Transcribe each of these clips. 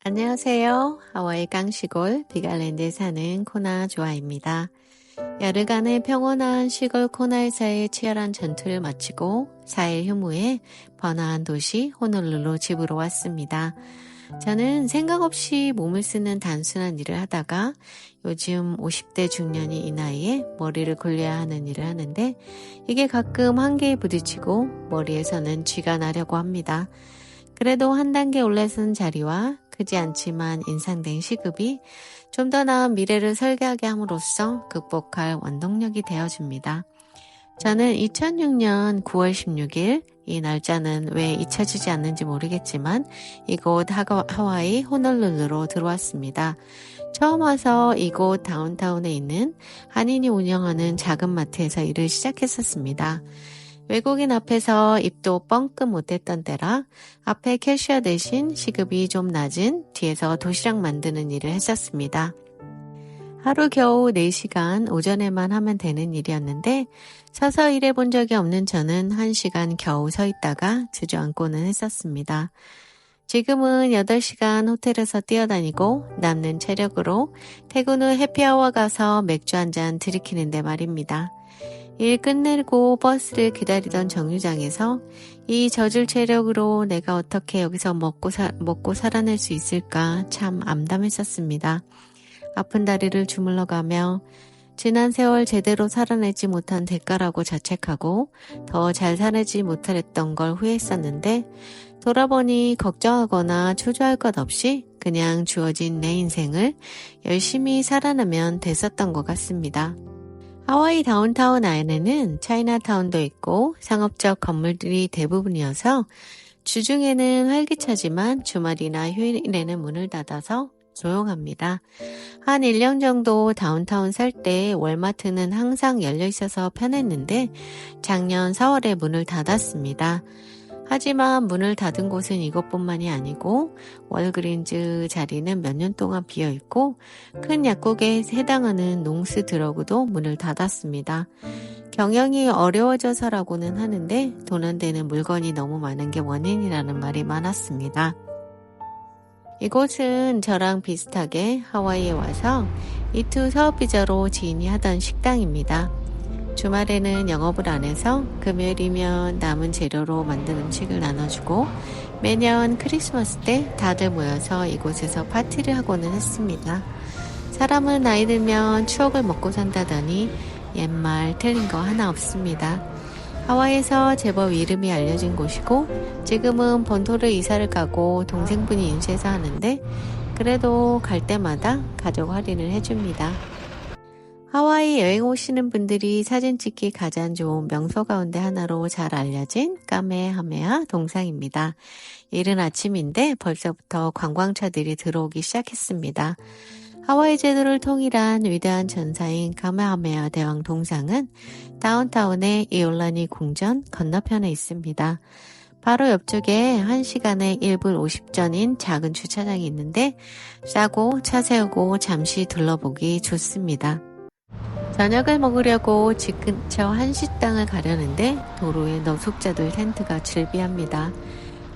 안녕하세요. 하와이 깡시골 비갈랜드에 사는 코나 조아입니다. 열흘간의 평온한 시골 코나에서의 치열한 전투를 마치고 4일 휴무에 번화한 도시 호놀룰루 집으로 왔습니다. 저는 생각 없이 몸을 쓰는 단순한 일을 하다가 요즘 50대 중년이 이 나이에 머리를 굴려야 하는 일을 하는데 이게 가끔 한계에 부딪히고 머리에서는 쥐가 나려고 합니다. 그래도 한 단계 올라선 자리와 크지 않지만 인상된 시급이 좀 더 나은 미래를 설계하게 함으로써 극복할 원동력이 되어줍니다. 저는 2006년 9월 16일, 이 날짜는 왜 잊혀지지 않는지 모르겠지만 이곳 하와이 호놀룰루로 들어왔습니다. 처음 와서 이곳 다운타운에 있는 한인이 운영하는 작은 마트에서 일을 시작했었습니다. 외국인 앞에서 입도 뻥끗 못했던 때라 앞에 캐셔 대신 시급이 좀 낮은 뒤에서 도시락 만드는 일을 했었습니다. 하루 겨우 4시간 오전에만 하면 되는 일이었는데 서서 일해본 적이 없는 저는 1시간 겨우 서 있다가 주저앉고는 했었습니다. 지금은 8시간 호텔에서 뛰어다니고 남는 체력으로 퇴근 후 해피아워 가서 맥주 한잔 들이키는데 말입니다. 일 끝내고 버스를 기다리던 정류장에서 이 젖을 체력으로 내가 어떻게 여기서 먹고 살아낼 수 있을까 참 암담했었습니다. 아픈 다리를 주물러가며 지난 세월 제대로 살아내지 못한 대가라고 자책하고 더 잘 살지 못했던 걸 후회했었는데 돌아보니 걱정하거나 초조할 것 없이 그냥 주어진 내 인생을 열심히 살아내면 됐었던 것 같습니다. 하와이 다운타운 안에는 차이나타운도 있고 상업적 건물들이 대부분이어서 주중에는 활기차지만 주말이나 휴일에는 문을 닫아서 조용합니다. 한 1년 정도 다운타운 살 때 월마트는 항상 열려 있어서 편했는데 작년 4월에 문을 닫았습니다. 하지만 문을 닫은 곳은 이것뿐만이 아니고 월그린즈 자리는 몇 년 동안 비어있고 큰 약국에 해당하는 농스 드러그도 문을 닫았습니다. 경영이 어려워져서라고는 하는데 돈 안 되는 물건이 너무 많은 게 원인이라는 말이 많았습니다. 이곳은 저랑 비슷하게 하와이에 와서 이투 사업비자로 지인이 하던 식당입니다. 주말에는 영업을 안 해서 금요일이면 남은 재료로 만든 음식을 나눠주고 매년 크리스마스 때 다들 모여서 이곳에서 파티를 하고는 했습니다. 사람은 나이 들면 추억을 먹고 산다더니 옛말 틀린 거 하나 없습니다. 하와이에서 제법 이름이 알려진 곳이고 지금은 본토를 이사를 가고 동생분이 인수해서 하는데 그래도 갈 때마다 가족 할인을 해줍니다. 하와이 여행 오시는 분들이 사진 찍기 가장 좋은 명소 가운데 하나로 잘 알려진 까메하메하 동상입니다. 이른 아침인데 벌써부터 관광차들이 들어오기 시작했습니다. 하와이 제도를 통일한 위대한 전사인 카메하메하 대왕 동상은 다운타운의 이올라니 궁전 건너편에 있습니다. 바로 옆쪽에 1시간에 1불 50전인 작은 주차장이 있는데 싸고 차 세우고 잠시 둘러보기 좋습니다. 저녁을 먹으려고 집 근처 한식당을 가려는데 도로에 노숙자들 텐트가 즐비합니다.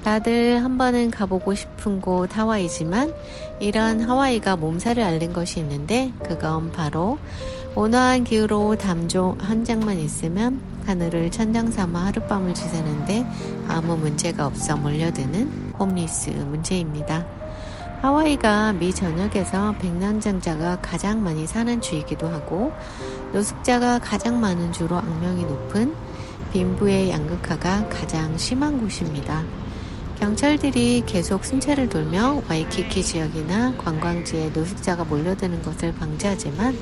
다들 한 번은 가보고 싶은 곳 하와이지만 이런 하와이가 몸살을 앓는 것이 있는데 그건 바로 온화한 기후로 담조 한 장만 있으면 하늘을 천장 삼아 하룻밤을 지새는데 아무 문제가 없어 몰려드는 홈리스 문제입니다. 하와이가 미 전역에서 백년장자가 가장 많이 사는 주이기도 하고 노숙자가 가장 많은 주로 악명이 높은 빈부의 양극화가 가장 심한 곳입니다. 경찰들이 계속 순찰을 돌며 와이키키 지역이나 관광지에 노숙자가 몰려드는 것을 방지하지만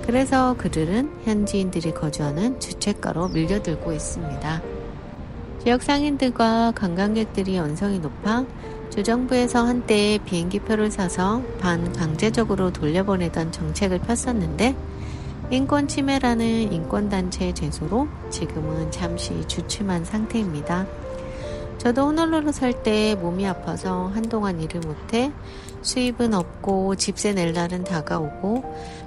그래서 그들은 현지인들이 거주하는 주택가로 밀려들고 있습니다. 지역 상인들과 관광객들이 연성이 높아 주정부에서 한때 비행기표를 사서 반강제적으로 돌려보내던 정책을 폈었는데 인권 침해라는 인권단체의 제소로 지금은 잠시 주춤한 상태입니다. 저도 호놀룰루 살 때 몸이 아파서 한동안 일을 못해 수입은 없고 집세 낼 날은 다가오고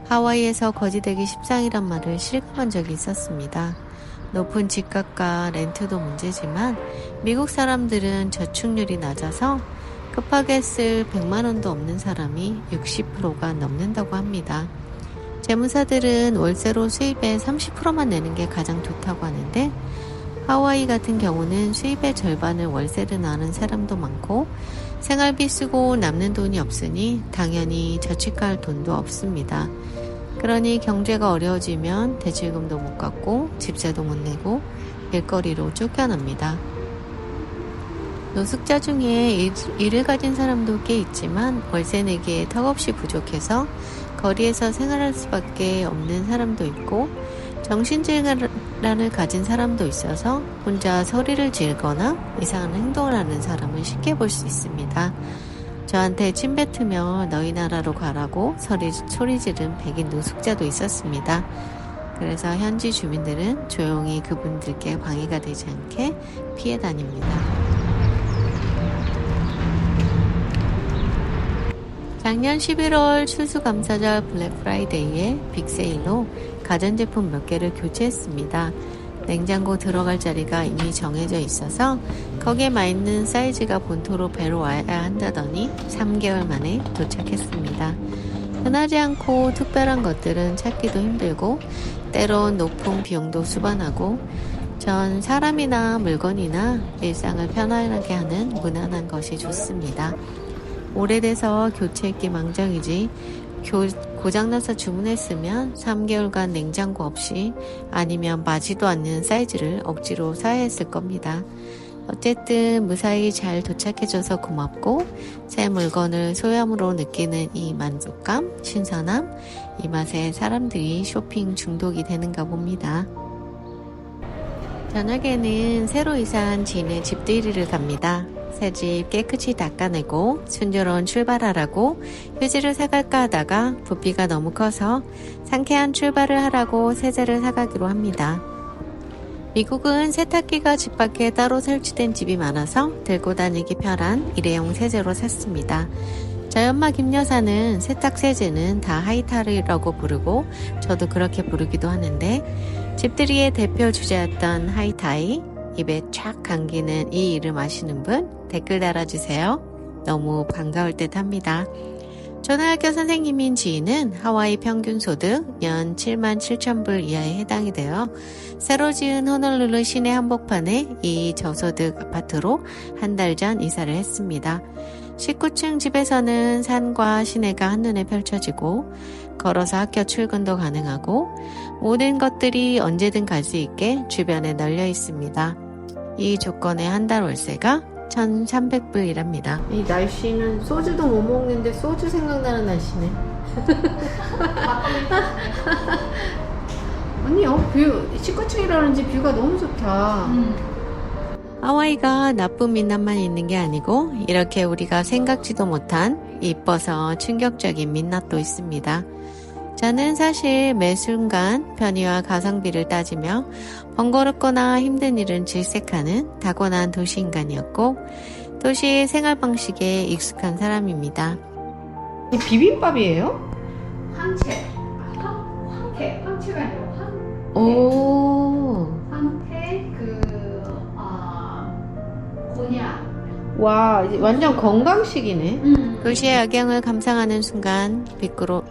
하와이에서 거지되기 십상이란 말을 실감한 적이 있었습니다. 높은 집값과 렌트도 문제지만 미국 사람들은 저축률이 낮아서 급하게 쓸 100만 원도 없는 사람이 60%가 넘는다고 합니다. 재무사들은 월세로 수입의 30%만 내는 게 가장 좋다고 하는데 하와이 같은 경우는 수입의 절반을 월세로 나는 사람도 많고 생활비 쓰고 남는 돈이 없으니 당연히 저축할 돈도 없습니다. 그러니 경제가 어려워지면 대출금도 못 갚고 집세도 못 내고 일거리로 쫓겨납니다. 노숙자 중에 일을 가진 사람도 꽤 있지만 월세 내기에 턱없이 부족해서 거리에서 생활할 수밖에 없는 사람도 있고 정신질환을 가진 사람도 있어서 혼자 소리를 지르거나 이상한 행동을 하는 사람을 쉽게 볼 수 있습니다. 저한테 침 뱉으며 너희 나라로 가라고 소리 지른 백인 노숙자도 있었습니다. 그래서 현지 주민들은 조용히 그분들께 방해가 되지 않게 피해 다닙니다. 작년 11월 추수감사절 블랙프라이데이에 빅세일로 가전제품 몇 개를 교체했습니다. 냉장고 들어갈 자리가 이미 정해져 있어서 거기에 맞는 사이즈가 본토로 배로 와야 한다더니 3개월 만에 도착했습니다. 흔하지 않고 특별한 것들은 찾기도 힘들고 때론 높은 비용도 수반하고 전 사람이나 물건이나 일상을 편안하게 하는 무난한 것이 좋습니다. 오래돼서 교체했기 망정이지 고장나서 주문했으면 3개월간 냉장고 없이 아니면 맞지도 않는 사이즈를 억지로 사야 했을 겁니다. 어쨌든 무사히 잘 도착해줘서 고맙고 새 물건을 소염으로 느끼는 이 만족감, 신선함, 이 맛에 사람들이 쇼핑 중독이 되는가 봅니다. 저녁에는 새로 이사한 지인의 집들이를 갑니다. 새 집 깨끗이 닦아내고 순조로운 출발하라고 휴지를 사갈까 하다가 부피가 너무 커서 상쾌한 출발을 하라고 세제를 사가기로 합니다. 미국은 세탁기가 집 밖에 따로 설치된 집이 많아서 들고 다니기 편한 일회용 세제로 샀습니다. 저희 엄마 김 여사는 세탁 세제는 다 하이타르라고 부르고 저도 그렇게 부르기도 하는데 집들이의 대표 주제였던 하이타이, 입에 촥 감기는 이 이름 아시는 분 댓글 달아주세요. 너무 반가울 듯 합니다. 초등학교 선생님인 지인은 하와이 평균 소득 연 77,000불 이하에 해당이 되어 새로 지은 호놀룰루 시내 한복판에 이 저소득 아파트로 한 달 전 이사를 했습니다. 19층 집에서는 산과 시내가 한눈에 펼쳐지고 걸어서 학교 출근도 가능하고 모든 것들이 언제든 갈 수 있게 주변에 널려 있습니다. 이 조건의 한 달 월세가 1,300불이랍니다. 이 날씨는 소주도 못 먹는데 소주 생각나는 날씨네. 언니요, 뷰 19층이라 그런지 뷰가 너무 좋다. 하와이가 나쁜 민낯만 있는 게 아니고 이렇게 우리가 생각지도 못한 이뻐서 충격적인 민낯도 있습니다. 저는 사실 매 순간 편의와 가성비를 따지며 번거롭거나 힘든 일은 질색하는 타고난 도시인간이었고 도시의 생활 방식에 익숙한 사람입니다. 이 비빔밥이에요? 황채. 황채가 아니고 황태 곤약. 와, 완전 건강식이네. 도시의 악영을 감상하는 순간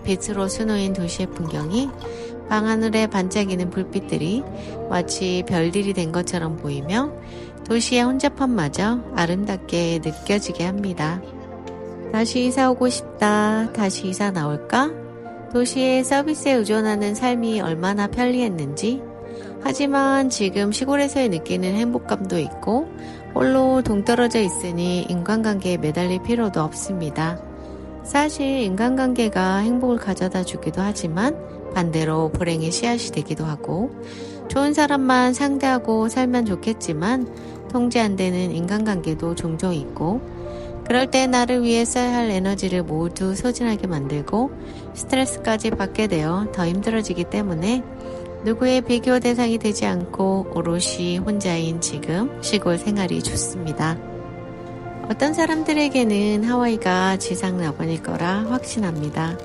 빛으로 수놓인 도시의 풍경이 방하늘에 반짝이는 불빛들이 마치 별들이 된 것처럼 보이며 도시의 혼잡함마저 아름답게 느껴지게 합니다. 다시 이사 오고 싶다. 다시 이사 나올까? 도시의 서비스에 의존하는 삶이 얼마나 편리했는지. 하지만 지금 시골에서의 느끼는 행복감도 있고 홀로 동떨어져 있으니 인간관계에 매달릴 필요도 없습니다. 사실 인간관계가 행복을 가져다 주기도 하지만 반대로 불행의 씨앗이 되기도 하고 좋은 사람만 상대하고 살면 좋겠지만 통제 안 되는 인간관계도 종종 있고 그럴 때 나를 위해 써야 할 에너지를 모두 소진하게 만들고 스트레스까지 받게 되어 더 힘들어지기 때문에 누구의 비교 대상이 되지 않고 오롯이 혼자인 지금 시골 생활이 좋습니다. 어떤 사람들에게는 하와이가 지상 낙원일 거라 확신합니다.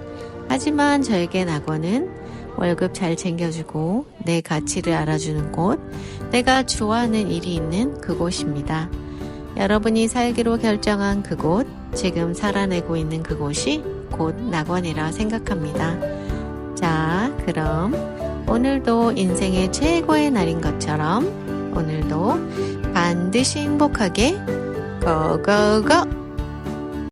하지만 저에게 낙원은 월급 잘 챙겨주고 내 가치를 알아주는 곳, 내가 좋아하는 일이 있는 그곳입니다. 여러분이 살기로 결정한 그곳, 지금 살아내고 있는 그곳이 곧 낙원이라 생각합니다. 자, 그럼 오늘도 인생의 최고의 날인 것처럼 오늘도 반드시 행복하게 고고고!